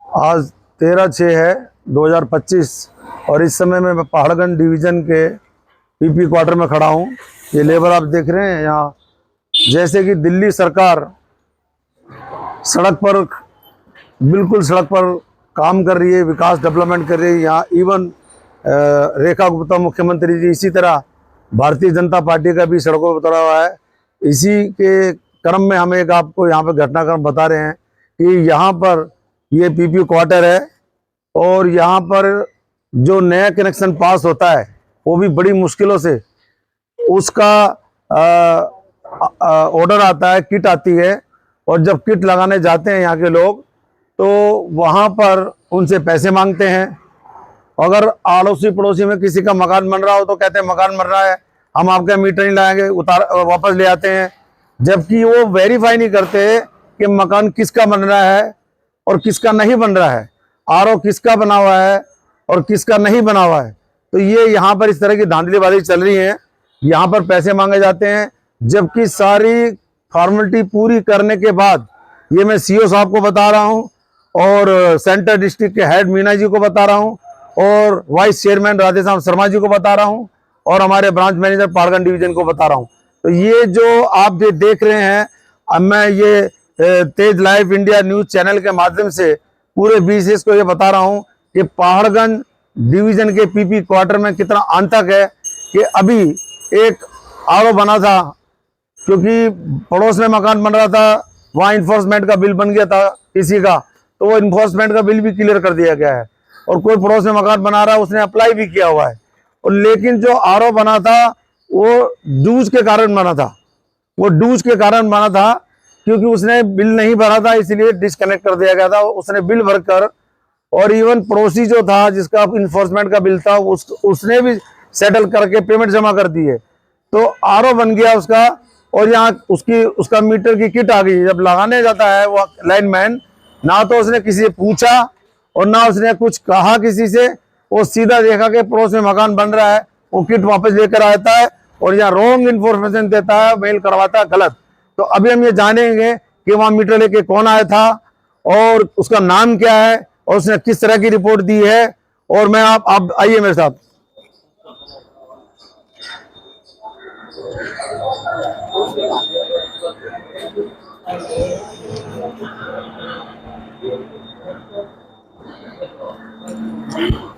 आज 13/6 है 2025 और इस समय मैं पहाड़गंज डिवीज़न के पीपी क्वार्टर में खड़ा हूँ। ये लेबर आप देख रहे हैं यहाँ, जैसे कि दिल्ली सरकार बिल्कुल सड़क पर काम कर रही है, विकास डेवलपमेंट कर रही है। यहाँ इवन रेखा गुप्ता मुख्यमंत्री जी, इसी तरह भारतीय जनता पार्टी का भी सड़कों पर उतरा हुआ है। इसी के क्रम में हम एक आपको यहाँ पर घटनाक्रम बता रहे हैं कि यहाँ पर ये पीपी क्वार्टर है और यहाँ पर जो नया कनेक्शन पास होता है वो भी बड़ी मुश्किलों से उसका ऑर्डर आता है, किट आती है, और जब किट लगाने जाते हैं यहाँ के लोग तो वहाँ पर उनसे पैसे मांगते हैं। अगर अड़ोसी पड़ोसी में किसी का मकान बन रहा हो तो कहते हैं मकान बन रहा है, हम आपका मीटर नहीं लाएंगे, वापस ले आते हैं। जबकि वो वेरीफाई नहीं करते कि मकान किसका बन रहा है और किसका नहीं बन रहा है, आरओ किसका बना हुआ है और किसका नहीं बना हुआ है। तो ये यहाँ पर इस तरह की धांधलीबाजी चल रही है। यहाँ पर पैसे मांगे जाते हैं, जबकि सारी फॉर्मेलिटी पूरी करने के बाद, ये मैं सीओ साहब को बता रहा हूँ और सेंटर डिस्ट्रिक्ट के हेड मीना जी को बता रहा हूँ और वाइस चेयरमैन राधेश्याम शर्मा जी को बता रहा हूँ और हमारे ब्रांच मैनेजर पहाड़गंज डिवीजन को बता रहा हूँ। तो ये जो आप ये देख रहे हैं, अब मैं ये तेज लाइव इंडिया न्यूज चैनल के माध्यम से पूरे बीसीएस को ये बता रहा हूँ कि पहाड़गंज डिवीजन के पीपी क्वार्टर में कितना आतंक है कि अभी एक आरओ बना था, क्योंकि पड़ोस में मकान बन रहा था, वहाँ इन्फोर्समेंट का बिल बन गया था किसी का, तो वो इन्फोर्समेंट का बिल भी क्लियर कर दिया गया है। और कोई पड़ोस में मकान बना रहा है, उसने अप्लाई भी किया हुआ है। और लेकिन जो आरओ बना था वो डूज के कारण बना था, क्योंकि उसने बिल नहीं भरा था, इसलिए डिस्कनेक्ट कर दिया गया था। उसने बिल भरकर, और इवन पड़ोसी जो था जिसका इन्फोर्समेंट का बिल था उसने भी सेटल करके पेमेंट जमा कर दी है। तो आरओ बन गया उसका, और यहाँ उसका मीटर की किट आ गई। जब लगाने जाता है वो लाइनमैन, ना तो उसने किसी से पूछा और ना उसने कुछ कहा किसी से, वो सीधा देखा कि पड़ोस में मकान बन रहा है, वो किट वापस लेकर आता है और यहाँ रॉन्ग इन्फॉर्मेशन देता है, मेल करवाता है गलत। तो अभी हम ये जानेंगे कि वहाँ मीटर लेके कौन आया था और उसका नाम क्या है और उसने किस तरह की रिपोर्ट दी है। और मैं आप आइए मेरे साथ।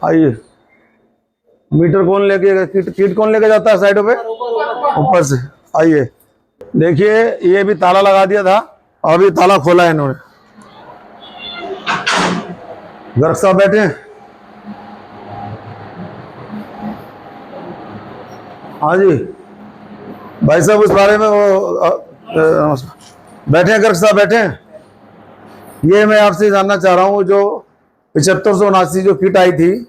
आइए, मीटर कौन लेके, किट कौन लेके जाता है साइडों पे, ऊपर से। आइए देखिए, ये भी ताला लगा दिया था, अभी ताला खोला है इन्होंने। गर्ग साहब बैठे हैं। हाँ जी भाई साहब, उस बारे में वो बैठे हैं, गर्ग साहब बैठे हैं। ये मैं आपसे जानना चाह रहा हूँ, जो 7579 जो किट आई थी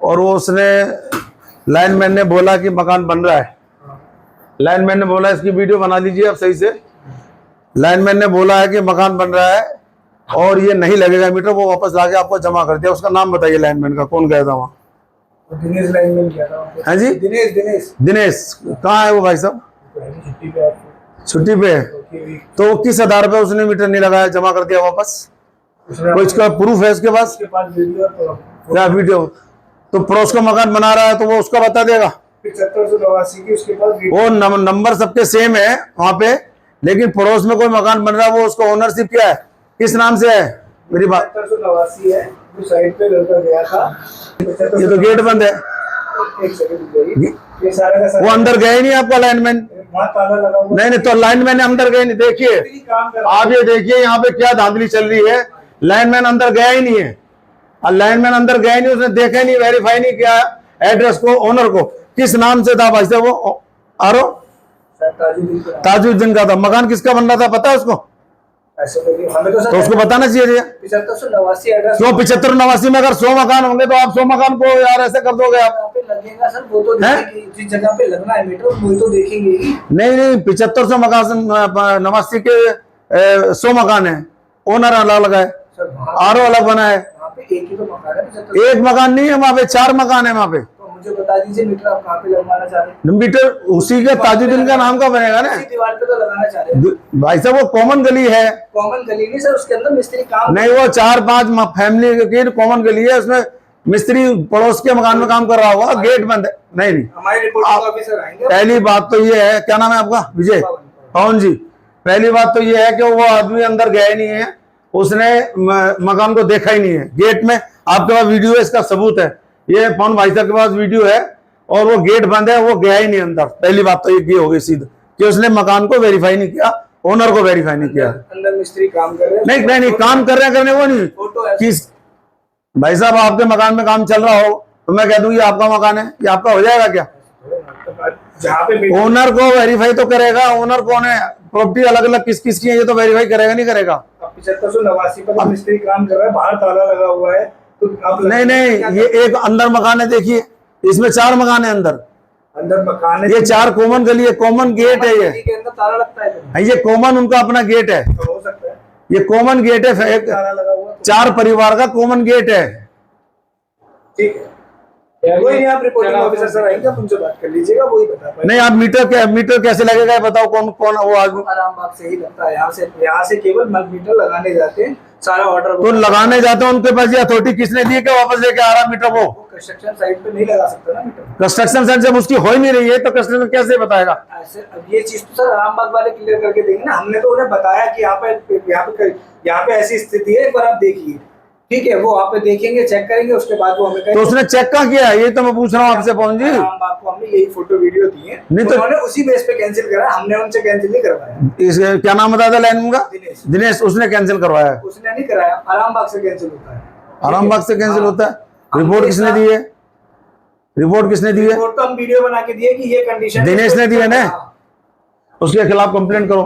और वो उसने लाइनमैन ने बोला कि मकान बन रहा है, लाइनमैन ने बोला, इसकी वीडियो बना लीजिए आप सही से। लाइनमैन ने बोला है कि मकान बन रहा है और ये नहीं लगेगा मीटर, वो वापस लाके आपको जमा कर दिया। उसका नाम बताइए लाइनमैन का, कौन गया था वहाँ? दिनेश लाइनमैन गया था। हाँ जी, दिनेश कहाँ है वो भाई साहब? छुट्टी पे है। तो किस आधार पे उसने मीटर नहीं लगाया, जमा कर दिया वापस? कोई इसका प्रूफ है उसके पास? क्या वीडियो? तो पड़ोस का मकान बना रहा है तो वो उसका बता देगा। 7589 की उसके पास वो नंबर सबके सेम है वहाँ पे, लेकिन पड़ोस में कोई मकान बन रहा है, वो उसका ओनरशिप क्या है, किस नाम से है? मेरी बात 7589 है, जो साइड पे लड़का गया था। ये तो गेट बंद है। एक सेकंड, ये सारा का सारा वो अंदर गए नहीं आपका लाइनमैन? वहाँ ताला लगा हुआ। नहीं, तो लाइनमैन अंदर गए नहीं। देखिए आप ये देखिए यहाँ पे क्या धांधली चल रही है। लाइनमैन अंदर गया ही नहीं है, और लाइनमैन अंदर गया ही नहीं, उसने देखा ही नहीं, वेरीफाई नहीं किया एड्रेस को, ओनर को। किस नाम से था भाई साहब वो आरओ? ताजुद्दीन का था। मकान किसका बन रहा था पता है उसको? हमें तो उसको बताना चाहिए। 7589 एड्रेस क्यों 7589 में अगर 100 मकान होंगे तो आप 100 मकान को यार ऐसे कर दोगे आप? लगेगा सर, वो तो जिस जगह पे लगना है मीटर वो तो देखेंगे ही। नहीं, 7500 मकान 89 के 100 मकान है, ओनर अलग लगा है, आरओ अलग बना है। एक ही तो मकान है, एक मकान नहीं है वहाँ पे, 4 मकान है वहाँ पे। मुझे बता दीजिए मीटर आप कहाँ पे लगवाना चाह रहे हैं? मीटर उसी के ताजुद्दीन का नाम का बनेगा ना उसी दीवार पे तो लगाना चाह रहे हैं। भाई साहब, वो कॉमन गली है। कॉमन गली नहीं सर, उसके अंदर मिस्त्री काम नहीं, वो 4-5 फैमिली की कॉमन गली है, उसमें मिस्त्री पड़ोस के मकान में काम कर रहा होगा, गेट बंद है। नहीं हमारे रिपोर्टिंग ऑफिसर आएंगे। पहली बात तो ये है, क्या नाम है आपका? विजय पवन जी। पहली बात तो ये है कि वो आदमी अंदर गया ही नहीं है, उसने मकान को देखा ही नहीं है। गेट में आपके पास वीडियो है, इसका सबूत है, ये पवन भाई साहब के पास वीडियो है, और वो गेट बंद है, वो गया ही नहीं अंदर। पहली बात तो ये हो गई सीधी कि उसने मकान को वेरीफाई नहीं किया, ओनर को वेरीफाई नहीं किया। अंदर मिस्त्री काम कर रहे हैं। नहीं काम कर रहे हैं, करने वो नहीं फोटो है। किस भाई साहब, आपके मकान में काम चल रहा हो तो मैं कह दूं ये आपका मकान है, ये आपका हो जाएगा क्या? जहाँ पे ओनर को वेरीफाई तो करेगा। ओनर कौन है? प्रॉपर्टी अलग अलग किस किस की है, ये तो वेरीफाई करेगा नहीं करेगा? 7589 पर मिस्त्री काम कर रहा है, बाहर ताला लगा हुआ है, तो आप नहीं, ये एक अंदर मकान है, देखिए इसमें 4 मकान है अंदर मकान है, ये 4 कॉमन गली है, कॉमन गेट है, ये के अंदर ताला लगता है, ये कॉमन उनका अपना गेट है, तो हो सकता है ये कॉमन गेट है, ताला लगा हुआ। 4 परिवार का कॉमन गेट है। ठीक है, कोई नहीं, आप रिपोर्टिंग ऑफिसर सर आएंगे, आप उनसे बात कर लीजिएगा, वही बता पाएंगे। नहीं, आप मीटर कैसे लगेगा बताओ, कौन कौन वो आदमी? आराम बाग से ही लगता है, यहाँ से केवल मीटर लगाने जाते हैं, सारा ऑर्डर तो लगाने जाते हैं, उनके पास ये अथॉरिटी किसने दी है कि वापस लेके आ रहा मीटर? वो कंस्ट्रक्शन साइट पे नहीं लगा सकता ना मीटर। कंस्ट्रक्शन साइट जब उसकी हो ही नहीं रही है तो कंस्ट्रक्शन कैसे बताएगा? ऐसे अब ये चीज तो सर आरामबाग वाले क्लियर करके देंगे ना, हमने तो उन्हें बताया कि यहाँ पे ऐसी स्थिति है, एक बार आप देखिए। ठीक है, वो आप देखेंगे, चेक करेंगे, उसके बाद वो हमें तो उसने चेक कहाँ किया? ये तो मैं पूछ रहा हूँ आपसे पवन जी। आरामबाग को हमने यही फोटो वीडियो दी है, नहीं तो उन्होंने उसी बेस पे कैंसिल करा, हमने उनसे कैंसिल नहीं करवाया। इस क्या नाम बताया था लाइन का? दिनेश। उसने कैंसिल करवाया है? उसने नहीं कराया, आरामबाग से कैंसिल होता है। आरामबाग से कैंसिल होता है? रिपोर्ट किसने दी है? रिपोर्ट किसने दी है? रिपोर्ट तो हम वीडियो बना के दिए कि ये कंडीशन दिनेश ने दी है ना, उसके खिलाफ कंप्लेंट करो।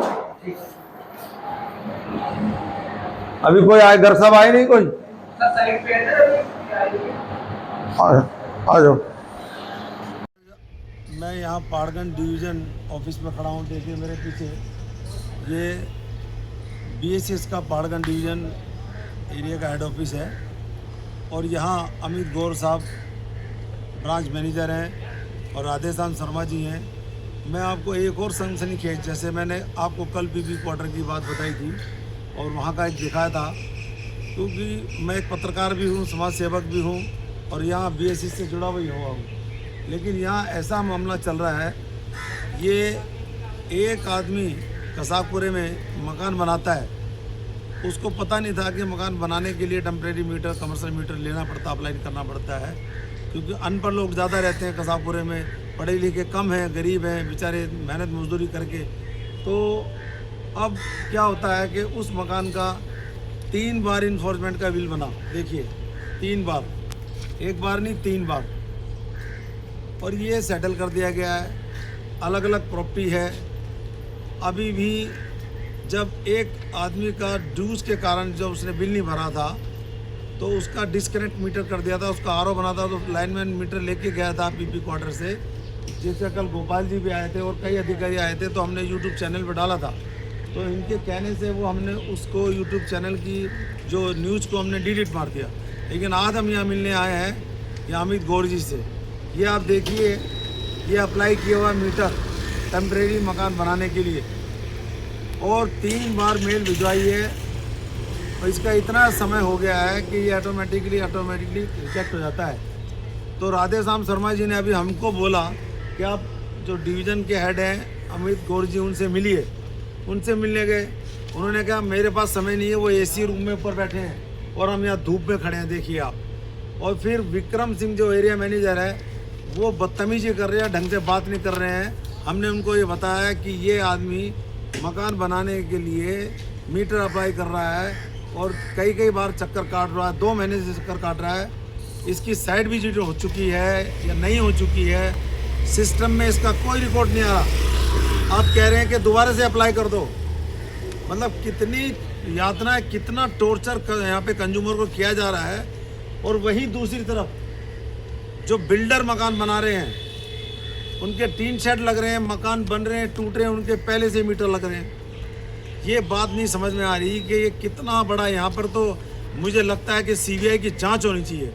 अभी कोई आए? घर साहब आए नहीं कोई? आ जाओ। मैं यहाँ पहाड़गंज डिवीज़न ऑफिस में खड़ा हूँ, देखिए मेरे पीछे ये BSS का पहाड़गंज डिवीज़न एरिया का हेड ऑफिस है, और यहाँ अमित गौर साहब ब्रांच मैनेजर हैं और राधेश्याम शर्मा जी हैं। मैं आपको एक और सनसनीखेज, जैसे मैंने आपको कल पीपी क्वार्टर की बात बताई थी और वहाँ का एक दिखाया था, क्योंकि मैं एक पत्रकार भी हूँ, समाज सेवक भी हूँ, और यहाँ BSS से जुड़ा हुआ हूँ। लेकिन यहाँ ऐसा मामला चल रहा है, ये एक आदमी कसाबपुरे में मकान बनाता है, उसको पता नहीं था कि मकान बनाने के लिए टेम्परेरी मीटर, कमर्शियल मीटर लेना पड़ता, अप्लाई करना पड़ता है, क्योंकि अनपढ़ लोग ज़्यादा रहते हैं कसाबपुरे में, पढ़े लिखे कम हैं, गरीब हैं बेचारे, मेहनत मजदूरी करके। तो अब क्या होता है कि उस मकान का 3 बार इन्फोर्समेंट का बिल बना, देखिए 3 बार, एक बार नहीं 3 बार, और ये सेटल कर दिया गया है। अलग अलग प्रॉपर्टी है। अभी भी जब एक आदमी का ड्यूज के कारण जब उसने बिल नहीं भरा था तो उसका डिस्कनेक्ट मीटर कर दिया था, उसका RO बना था, तो लाइनमैन मीटर लेके गया था पीपी क्वार्टर से, जिससे कल गोपाल जी भी आए थे और कई अधिकारी आए थे, तो हमने यूट्यूब चैनल पर डाला था। तो इनके कहने से वो हमने उसको यूट्यूब चैनल की जो न्यूज़ को हमने डिलीट मार दिया। लेकिन आज हम यहाँ मिलने आए हैं ये अमित गौर जी से। ये आप देखिए, ये अप्लाई किया हुआ मीटर टेम्परेरी मकान बनाने के लिए, और 3 बार मेल भिजवाई है, और इसका इतना समय हो गया है कि ये ऑटोमेटिकली रिजेक्ट हो जाता है। तो राधेश्याम शर्मा जी ने अभी हमको बोला कि आप जो डिवीज़न के हेड हैं अमित गौर जी, उनसे मिलिए। उनसे मिलने गए, उन्होंने कहा मेरे पास समय नहीं है, वो AC रूम में ऊपर बैठे हैं और हम यहाँ धूप में खड़े हैं, देखिए आप। और फिर विक्रम सिंह जो एरिया मैनेजर है वो बदतमीजी कर रहे हैं, ढंग से बात नहीं कर रहे हैं। हमने उनको ये बताया कि ये आदमी मकान बनाने के लिए मीटर अप्लाई कर रहा है और कई बार चक्कर काट रहा है, 2 महीने से चक्कर काट रहा है। इसकी साइट विजिट हो चुकी है या नहीं हो चुकी है, सिस्टम में इसका कोई रिकॉर्ड नहीं आ रहा। आप कह रहे हैं कि दोबारा से अप्लाई कर दो। मतलब कितनी यातना, कितना टॉर्चर यहाँ पे कंज्यूमर को किया जा रहा है। और वहीं दूसरी तरफ जो बिल्डर मकान बना रहे हैं, उनके टीन शेड लग रहे हैं, मकान बन रहे हैं, टूट रहे हैं, उनके पहले से मीटर लग रहे हैं। ये बात नहीं समझ में आ रही कि ये कितना बड़ा, यहाँ पर तो मुझे लगता है कि CBI की जांच होनी चाहिए।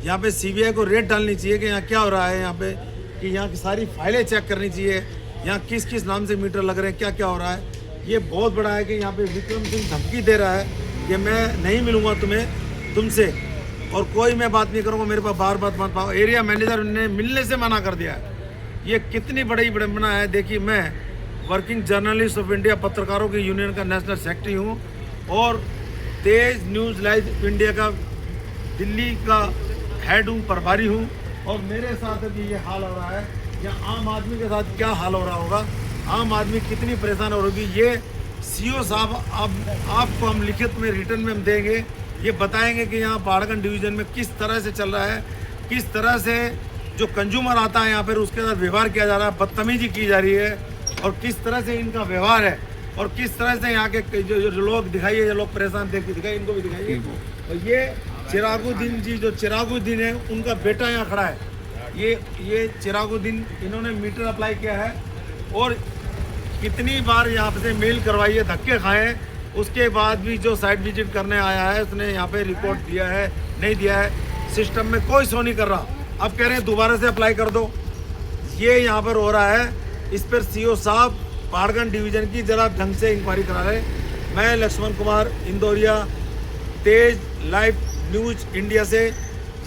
यहाँ पे सीबीआई को रेड डालनी चाहिए कि यहाँ क्या हो रहा है, यहाँ पे कि यहाँ की सारी फाइलें चेक करनी चाहिए, यहाँ किस किस नाम से मीटर लग रहे हैं, क्या क्या हो रहा है। ये बहुत बड़ा है कि यहाँ पे विक्रम सिंह धमकी दे रहा है कि मैं नहीं मिलूँगा तुमसे और कोई मैं बात नहीं करूँगा, मेरे पास बार बात मत पाओ। एरिया मैनेजर ने मिलने से मना कर दिया है। ये कितनी बड़ी विडंबना है। देखिए, मैं वर्किंग जर्नलिस्ट ऑफ इंडिया पत्रकारों की यूनियन का नेशनल सेक्रेटरी हूँ और तेज न्यूज़ लाइव इंडिया का दिल्ली का हेड हूँ, प्रभारी हूँ, और मेरे साथ अभी ये हाल हो रहा है। या आम आदमी के साथ क्या हाल हो रहा होगा, आम आदमी कितनी परेशान होगी। ये सीओ साहब आपको हम लिखित में रिटर्न में हम देंगे, ये बताएंगे कि यहाँ पहाड़गंज डिवीज़न में किस तरह से चल रहा है, किस तरह से जो कंज्यूमर आता है यहाँ पर उसके साथ व्यवहार किया जा रहा है, बदतमीजी की जा रही है, और किस तरह से इनका व्यवहार है, और किस तरह से यहाँ के जो लोग दिखाइए, जो लोग परेशान देख के दिखाइए, इनको भी दिखाइए। और ये चिरागुद्दीन जी, जो चिरागुद्दीन है, उनका बेटा यहाँ खड़ा है। ये चिरागुद्दीन, इन्होंने मीटर अप्लाई किया है और कितनी बार यहाँ से मेल करवाई है, धक्के खाए, उसके बाद भी जो साइट विजिट करने आया है उसने यहाँ पे रिपोर्ट दिया है, नहीं दिया है, सिस्टम में कोई शो नहीं कर रहा। अब कह रहे हैं दोबारा से अप्लाई कर दो। ये यहाँ पर हो रहा है, इस पर सीओ साहब पहाड़गंज डिवीज़न की ज़रा ढंग से इंक्वायरी करा रहे। मैं लक्ष्मण कुमार इंदौरिया, तेज लाइव न्यूज़ इंडिया से,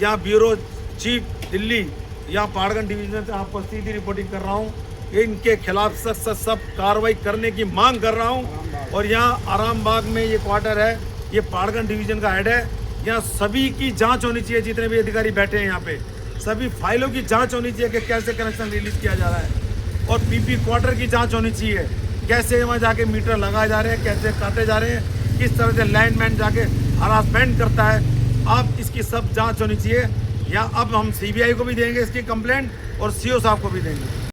यहाँ ब्यूरो चीफ दिल्ली, यहाँ पहाड़गंज डिवीज़न से आपको सीधी रिपोर्टिंग कर रहा हूँ। इनके खिलाफ सब कार्रवाई करने की मांग कर रहा हूँ। और यहाँ आरामबाग में ये क्वार्टर है, ये पहाड़गंज डिवीज़न का हेड है। यहाँ सभी की जांच होनी चाहिए, जितने भी अधिकारी बैठे हैं यहाँ पे, सभी फाइलों की जांच होनी चाहिए कि कैसे कनेक्शन रिलीज़ किया जा रहा है, और पीपी क्वार्टर की जांच होनी चाहिए, कैसे वहाँ जाके मीटर लगाए जा रहे हैं, कैसे काटे जा रहे हैं, किस तरह से लैंडमैन जाके हरासमेंट करता है। अब इसकी सब जांच होनी चाहिए। या अब हम सीबीआई को भी देंगे इसकी कंप्लेंट और सीओ साहब को भी देंगे।